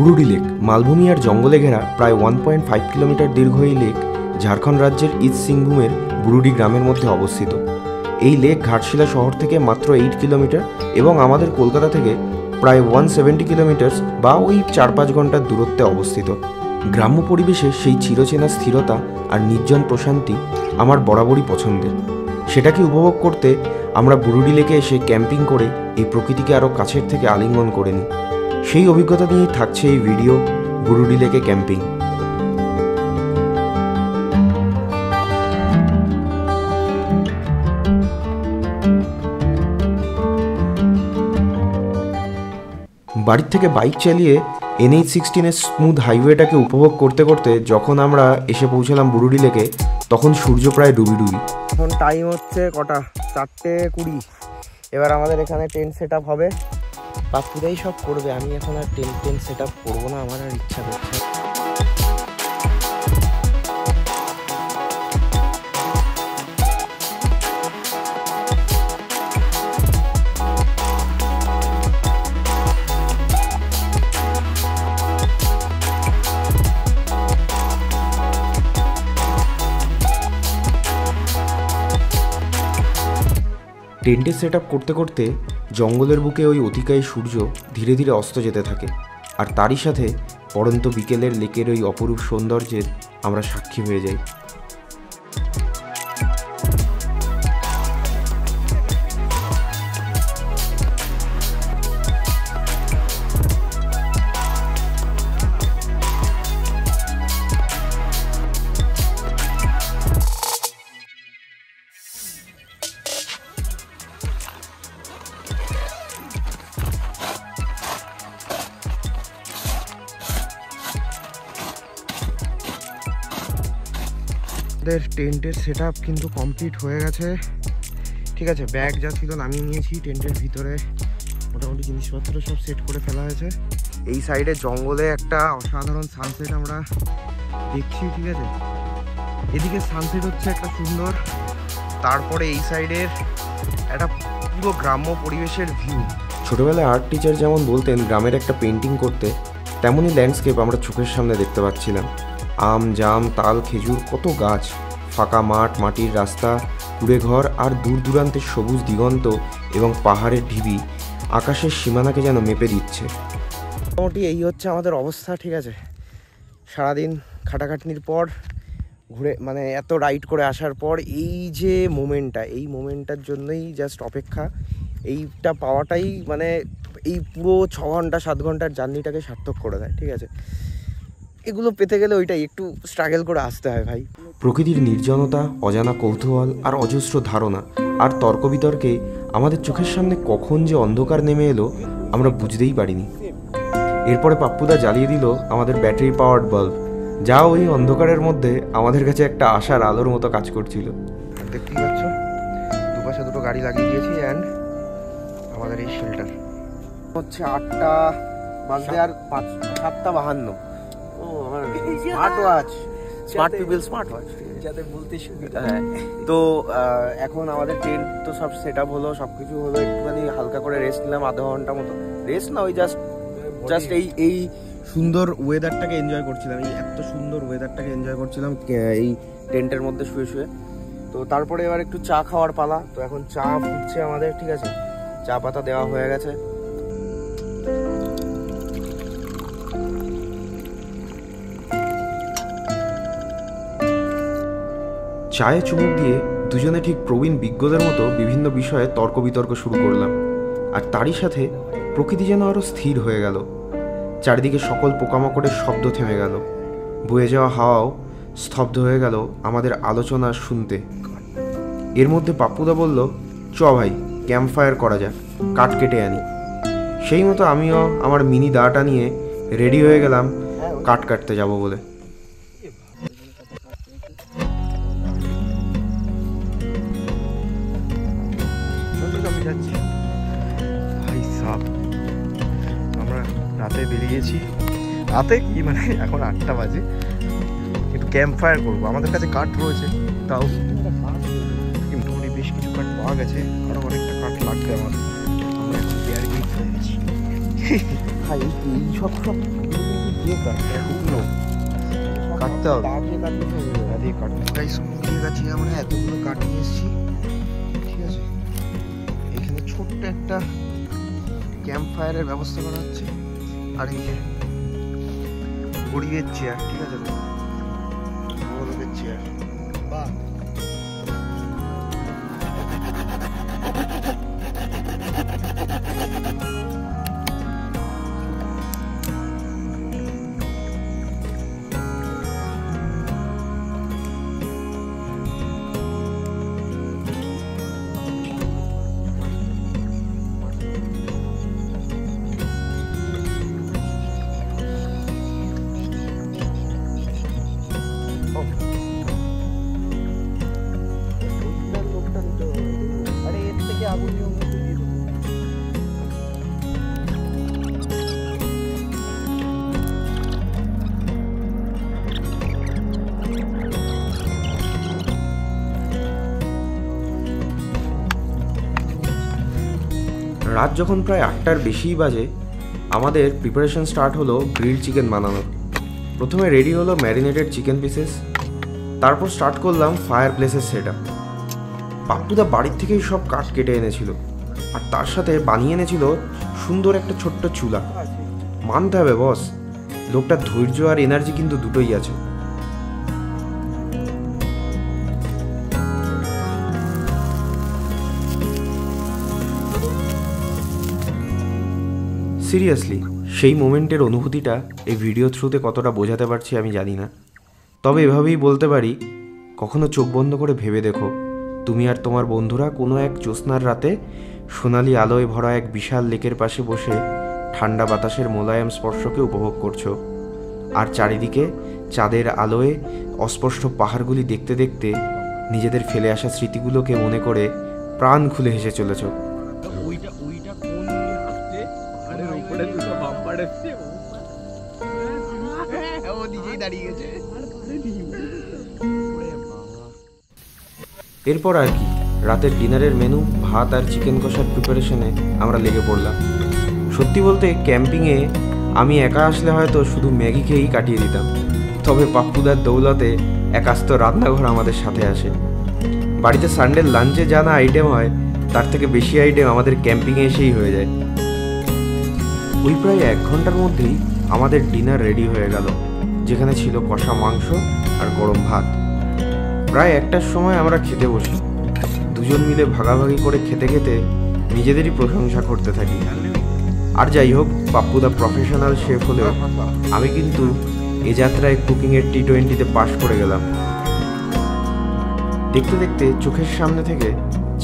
Burudi lake মালভূমি আর জঙ্গলে ঘেরা প্রায় 1.5 কিলোমিটার দীর্ঘ এই লেক ঝাড়খণ্ড রাজ্যের ইস্ট সিংভূমের বুরুডি গ্রামের মধ্যে অবস্থিত। এই লেক ঘাটশিলা শহর থেকে মাত্র 8 কিলোমিটার এবং আমাদের কলকাতা থেকে প্রায় 170 কিলোমিটার বা ওই 4-5 ঘন্টার দূরত্বে অবস্থিত। গ্রাম্য পরিবেশে সেই চিরচেনা স্থিরতা আর নির্জন প্রশান্তি আমার বরাবরই পছন্দের। সেটাকে উপভোগ করতে আমরা বুরুডি লেকে এসে ক্যাম্পিং করে এই প্রকৃতিকে আরও কাছের থেকে আলিঙ্গন করে নিই। সেই অভিজ্ঞতা নিয়েই থাকছে এই ভিডিও বুরুডি লেকে ক্যাম্পিং। বাড়ির থেকে বাইক চালিয়ে NH-16-এর স্মুথ হাইওয়েটাকে উপভোগ করতে করতে যখন আমরা এসে পৌঁছালাম বুরুডি লেকে, তখন সূর্য প্রায় ডুবি। এখন টাইম হচ্ছে কটা, 4:20। এবার আমাদের এখানে টেন্ট সেট আপ হবে, পাপ্পুদাই সব করবে। আমি এখন আর টেন্ট সেট আপ করবো না, আমার আর ইচ্ছা করছে। টেন্টের সেট আপ করতে করতে জঙ্গলের বুকে ওই অতিকায় সূর্য ধীরে ধীরে অস্ত যেতে থাকে, আর তারই সাথে পড়ন্ত বিকেলের লেকের ওই অপরূপ সৌন্দর্যের আমরা সাক্ষী হয়ে যাই। আমাদের টেন্টের সেট আপ কিন্তু কমপ্লিট হয়ে গেছে। ঠিক আছে, ব্যাগ যা ছিল নামিয়ে নিয়েছি। টেন্টের ভিতরে মোটামুটি জিনিসপত্র সব সেট করে ফেলা হয়েছে। এই সাইডে জঙ্গলে একটা অসাধারণ সানসেট আমরা দেখছি। ঠিক আছে, এদিকে সানসেট হচ্ছে একটা সুন্দর, তারপরে এই সাইডের একটা পুরো গ্রাম্য পরিবেশের ভিউ। ছোটবেলায় আর্ট টিচার যেমন বলতেন গ্রামের একটা পেন্টিং করতে, তেমনই ল্যান্ডস্কেপ আমরা চোখের সামনে দেখতে পাচ্ছিলাম। আম, জাম, তাল, খেজুর, কত গাছ, ফাঁকা মাঠ, মাটির রাস্তা, কুড়ে ঘর আর দূর দূরান্তের সবুজ দিগন্ত এবং পাহাড়ের ঢিবি আকাশের সীমানাকে যেন মেপে দিচ্ছে। মোটামুটি এই হচ্ছে আমাদের অবস্থা। ঠিক আছে, সারাদিন খাটাখাটনির পর ঘুরে এত রাইড করে আসার পর এই যে মোমেন্টটা, এই মোমেন্টটার জন্যই জাস্ট অপেক্ষা। এইটা পাওয়াটাই এই পুরো 6 ঘন্টা 7 ঘন্টার জার্নিটাকে সার্থক করে দেয়। ঠিক আছে, এগুলো পেতে গেলে ওইটাই একটু স্ট্রাগল করে আসতে হয় ভাই। প্রকৃতির নির্জনতা, অজানা কৌতূহল আর অজস্র ধারণা আর তর্ক বিতর্কে আমাদের চোখের সামনে কখন যে অন্ধকার নেমে এলো আমরা বুঝতেই পারিনি। এরপরে পাপ্পুদা জ্বালিয়ে দিল আমাদের ব্যাটারি পাওয়ার্ড বাল্ব, যা ওই অন্ধকারের মধ্যে আমাদের কাছে একটা আশার আলোর মতো কাজ করছিল। দেখতেই পাচ্ছ, দুপাশে দুটো গাড়ি লাগিয়ে দিয়েছি। অ্যান্ড আমাদের এই শেল্টার হচ্ছে 8টা বাজতে আর 7:52। Smart watch, smart people smart watch, যাতে বলতে সুবিধা। তো এখন আমাদের টেন্ট তো সব সেট আপ হলো, সব কিছু হলো। একটুখানি হালকা করে রেস্ট নিলাম, আধা ঘন্টা মতো। রেস্ট না, ওই জাস্ট এই সুন্দর ওয়েদারটাকে এনজয় করছিলাম। এই এত সুন্দর ওয়েদারটাকে এনজয় করছিলাম এই টেন্টের মধ্যে শুয়ে শুয়ে। তো তারপরে এবার একটু চা খাওয়ার পালা। তো এখন চা ফুটছে আমাদের। ঠিক আছে, চা পাতা দেওয়া হয়ে গেছে। চায়ে চুমুক দিয়ে দুজনে ঠিক প্রবীণ বিজ্ঞদের মতো বিভিন্ন বিষয়ে তর্ক বিতর্ক শুরু করলাম। আর তারই সাথে প্রকৃতি যেন আরও স্থির হয়ে গেল। চারিদিকে সকল পোকামাকড়ের শব্দ থেমে গেল, বয়ে যাওয়া হাওয়াও স্তব্ধ হয়ে গেল আমাদের আলোচনা শুনতে। এর মধ্যে পাপ্পুদা বলল, চ ভাই, ক্যাম্প ফায়ার করা যাক, কাঠ কেটে আনি। সেই মতো আমিও আমার মিনি দাটা নিয়ে রেডি হয়ে গেলাম কাঠ কাটতে যাব বলে। আমরা রাতে বেরিয়েছি, রাতে কি এখন 8টা বাজে। একটু ক্যাম্প ফায়ার করবো, আমাদের কাছে কাঠ রয়েছে, তাও মোটামুটি বেশ কিছু কাঠ পাওয়া গেছে। আরও অনেকটা কাঠ লাগবে আমার। আমরা এখন পেয়ার গিট হয়ে গেছি ভাই। এই সব দিয়ে কাটতে হবে, দিয়ে কাটতে গাইস। মুরগির কাছে আমরা এতগুলো কাঠ নিয়ে এসেছি, ঠিক আছে। এখানে ছোট্ট একটা ক্যাম্প ফায়ারের ব্যবস্থা করা হচ্ছে। আর এই যে গরিবের চেয়ার, ঠিক আছে, গরিবের চেয়ার। বাহ, রাত যখন প্রায় 8টার বেশিই বাজে, আমাদের প্রিপারেশন স্টার্ট হলো গ্রিল চিকেন বানানোর। প্রথমে রেডি হলো ম্যারিনেটেড চিকেন পিসেস, তারপর স্টার্ট করলাম ফায়ার প্লেসের সেটআপ। পাপ্পুদা বাড়ির থেকেই সব কাঠ কেটে এনেছিল, আর তার সাথে বানিয়ে এনেছিল সুন্দর একটা ছোট্ট চুলা। মানতে হবে বস, লোকটার ধৈর্য আর এনার্জি কিন্তু দুটোই আছে। সিরিয়াসলি সেই মোমেন্টের অনুভূতিটা এই ভিডিও থ্রুতে কতটা বোঝাতে পারছি আমি জানি না, তবে এভাবেই বলতে পারি, কখনো চোখ বন্ধ করে ভেবে দেখো তুমি আর তোমার বন্ধুরা কোনো এক জ্যোৎস্নার রাতে সোনালি আলোয় ভরা এক বিশাল লেকের পাশে বসে ঠান্ডা বাতাসের মোলায়েম স্পর্শকে উপভোগ করছো, আর চারিদিকে চাঁদের আলোয় অস্পষ্ট পাহাড়গুলি দেখতে দেখতে নিজেদের ফেলে আসা স্মৃতিগুলোকে মনে করে প্রাণ খুলে হেসে চলেছ। এরপর আর কি, রাতের ডিনারের মেনু ভাত আর চিকেন কষার প্রিপারেশনে আমরা লেগে পড়লাম। সত্যি বলতে ক্যাম্পিংয়ে আমি একা আসলে হয়তো শুধু ম্যাগি খেয়েই কাটিয়ে দিতাম, তবে পাপ্পুদার দৌলতে এক আস্ত রান্নাঘর আমাদের সাথে আসে। বাড়িতে সানডের লাঞ্চে যা না আইটেম হয়, তার থেকে বেশি আইটেম আমাদের ক্যাম্পিংয়ে এসেই হয়ে যায়। ওই প্রায় 1 ঘন্টার মধ্যেই আমাদের ডিনার রেডি হয়ে গেল, যেখানে ছিল কষা মাংস আর গরম ভাত। প্রায় 1টার সময় আমরা খেতে বসি। দুজন মিলে ভাগাভাগি করে খেতে খেতে নিজেদেরই প্রশংসা করতে থাকি। আর যাই হোক, পাপ্পুদা প্রফেশনাল শেফ হলেও আমি কিন্তু এ যাত্রায় কুকিংয়ের T20-তে পাশ করে গেলাম। দেখতে দেখতে চোখের সামনে থেকে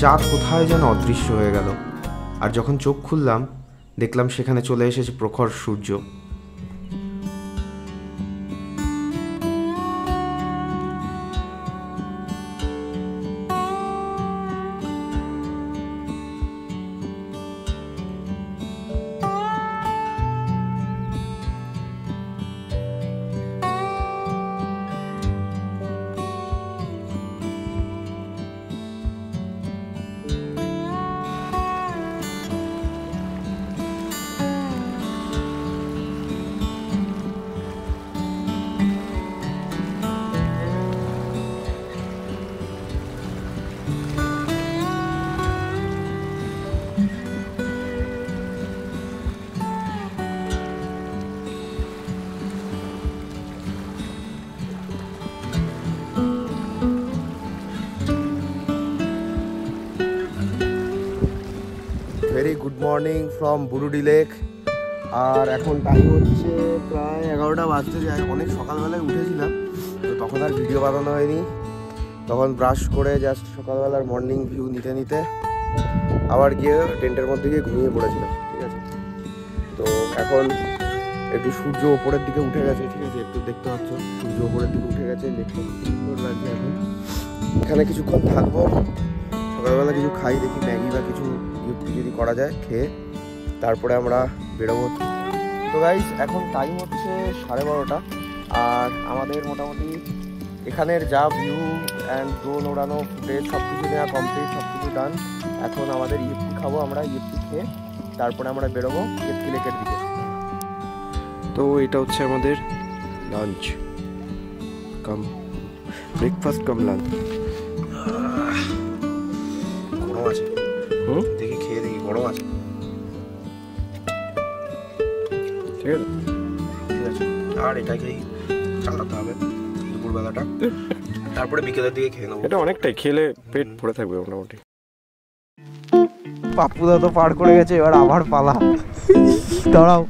চাঁদ কোথায় যেন অদৃশ্য হয়ে গেল, আর যখন চোখ খুললাম দেখলাম সেখানে চলে এসেছে প্রখর সূর্য। Very good morning from Burudi lake. আর এখন টাইম হচ্ছে প্রায় 11টা বাজতে যায়। অনেক সকালবেলায় উঠেছিলাম, তো তখন আর ভিডিও বানানো হয়নি। তখন ব্রাশ করে জাস্ট সকালবেলার মর্নিং ভিউ নিতে নিতে আবার গিয়ে টেন্টের মধ্যে গিয়ে ঘুমিয়ে পড়েছিলাম, ঠিক আছে। তো এখন একটু সূর্য ওপরের দিকে উঠে গেছে, ঠিক আছে, একটু দেখতে পাচ্ছ সূর্য ওপরের দিকে উঠে গেছে, লেকটা সুন্দর লাগছে। এখন এখানে কিছুক্ষণ থাকবো, সকালবেলা কিছু খাই, দেখি ম্যাগি বা কিছু যদি করা যায় খেয়ে তারপরে আমরা বেরোবো। তো গাইস এখন টাইম হচ্ছে 12:30, আর আমাদের মোটামুটি এখানের যা ভিউ অ্যান্ড ড্রোন ওড়ানো ফুটেজ সব কিছু নেওয়া কমপ্লিট, সব কিছু ডান। এখন আমাদের ইফতি খাবো, আমরা ইফতি খেয়ে তারপরে আমরা বেরোবো ইফতি লেকের দিকে। তো এটা হচ্ছে আমাদের লাঞ্চ কাম ব্রেকফাস্ট কাম লাঞ্চ। গরম আছে, দেখি খেয়ে দেখি গরম আছে। ঠিক আছে, ঠিক আছে, আর এটাকেই চালাতে হবে দুপুরবেলাটা, তারপরে বিকেলের দিকে খেয়ে নেবো। এটা অনেকটাই খেলে পেট ভরে থাকবে মোটামুটি। পাপ্পুদা তো পার করে গেছে, এবার আবার পালা। দাঁড়াও।